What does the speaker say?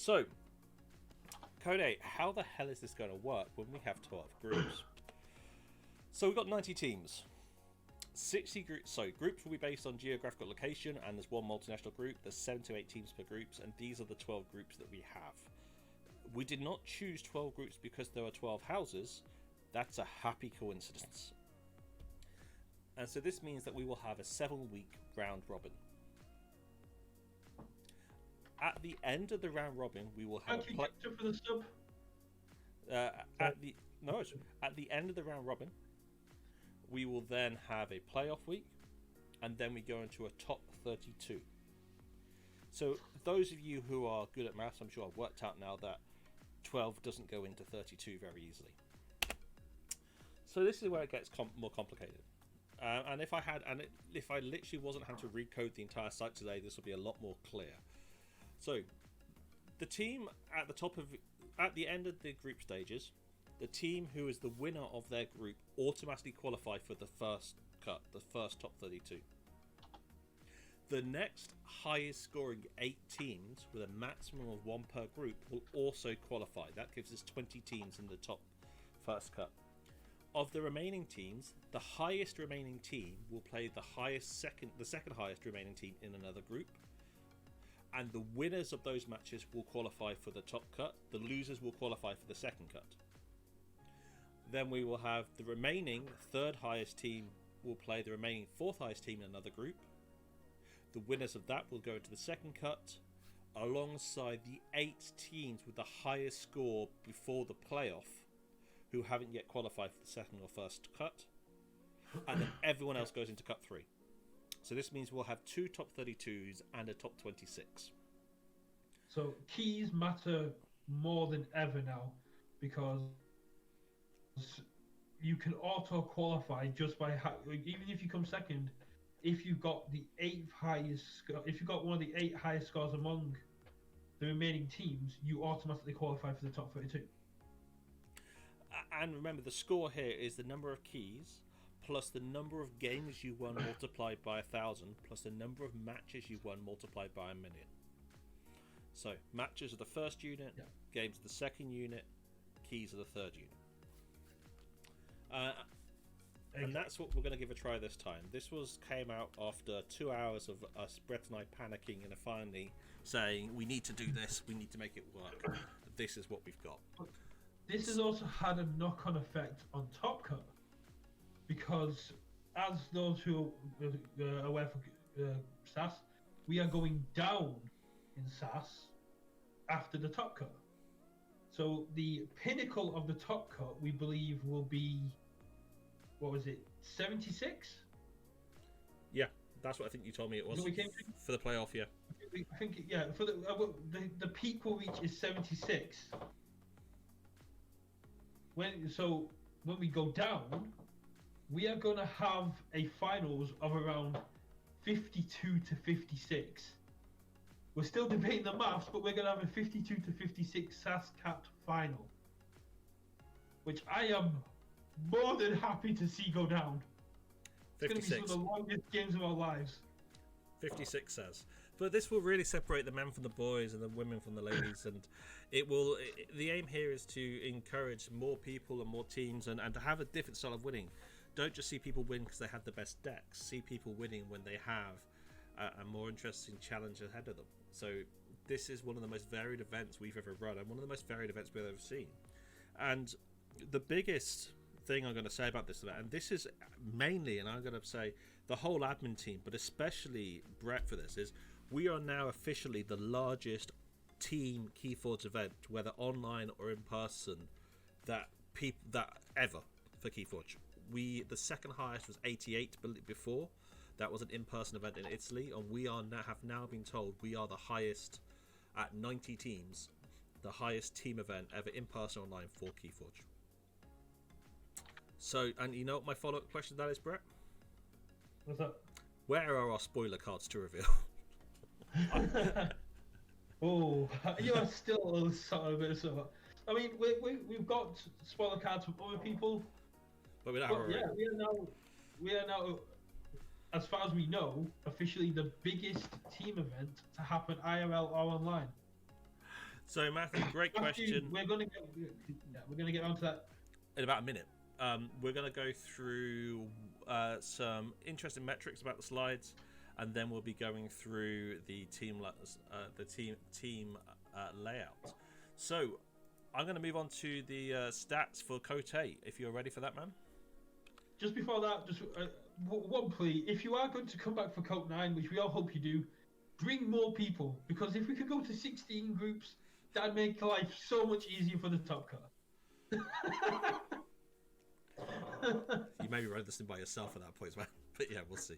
So, KOTE, how the hell is this going to work when we have 12 groups? So we've got 90 teams. 60 groups. So groups will be based on geographical location, and there's one multinational group. There's 7 to 8 teams per groups, and these are the 12 groups that we have. We did not choose 12 groups because there are 12 houses. That's a happy coincidence. And so this means that we will have a 7-week round robin. At the end of the round robin, we will have Thank you for the sub. at the end of the round robin, we will then have a playoff week, and then we go into a top 32. So those of you who are good at maths, I'm sure I've worked out now that 12 doesn't go into 32 very easily. So this is where it gets more complicated. And if I literally wasn't having to recode the entire site today, this would be a lot more clear. So the team at the end of the group stages, the team who is the winner of their group automatically qualify for the first cut, the first top 32. The next highest scoring 8 teams with a maximum of 1 per group will also qualify. That gives us 20 teams in the top first cut. Of the remaining teams, the highest remaining team will play the second highest remaining team in another group. And the winners of those matches will qualify for the top cut. The losers will qualify for the second cut. Then we will have the remaining third highest team will play the remaining fourth highest team in another group. The winners of that will go into the second cut, alongside the 8 teams with the highest score before the playoff, who haven't yet qualified for the second or first cut. And then everyone else goes into cut 3. So this means we'll have 2 top 32s and a top 26. So keys matter more than ever now, because you can auto qualify just by even if you come second. If you got the 8th highest score, if you got one of the 8 highest scores among the remaining teams, you automatically qualify for the top 32. And remember, the score here is the number of keys plus the number of games you won multiplied by 1,000 plus the number of matches you won multiplied by 1,000,000. So matches are the first unit, games are the second unit, keys are the third unit. And that's what we're going to give a try this time. This came out after 2 hours of us, Brett and I, panicking and finally saying, we need to do this, we need to make it work. This is what we've got. This has also had a knock-on effect on Top Cut, because as those who are aware for SAS, we are going down in SAS after the Top Cut. So the pinnacle of the Top Cut, we believe, will be, what was it, 76? Yeah, that's what I think you told me it was. For the playoff, yeah. I think yeah, for the peak we'll reach is 76. When we go down, we are going to have a finals of around 52 to 56. We're still debating the maths, but we're going to have a 52 to 56 SAS capped final, which I am more than happy to see go down. It's going to be some of the longest games of our lives. 56 says. But this will really separate the men from the boys and the women from the ladies, and it will. The aim here is to encourage more people and more teams, and to have a different style of winning. Don't just see people win because they have the best decks. See people winning when they have a more interesting challenge ahead of them. So this is one of the most varied events we've ever run, and one of the most varied events we've ever seen. And the biggest thing I'm going to say about this event, and this is mainly, and I'm going to say the whole admin team, but especially Brett for this, is we are now officially the largest team Keyforge event, whether online or in person, that ever for Keyforge. The second highest was 88 before. That was an in-person event in Italy, and we have now been told we are the highest at 90 teams, the highest team event ever in person or online for Keyforge. So, and you know what my follow-up question to that is, Brett? What's up? Where are our spoiler cards to reveal? Oh, you are still sort of a bit of. I mean, we've got spoiler cards from other people, but we don't have we are now, as far as we know, officially the biggest team event to happen IRL or online. So Matthew, great Matthew, question. we're gonna get onto that. In about a minute, we're going to go through some interesting metrics about the slides, and then we'll be going through the team layout. So I'm going to move on to the stats for KOTE. If you're ready for that, man. Just before that, just one plea: if you are going to come back for KOTE 9, which we all hope you do, bring more people, because if we could go to 16 groups, that'd make life so much easier for the top car. You may be running this thing by yourself at that point, man. But yeah, we'll see.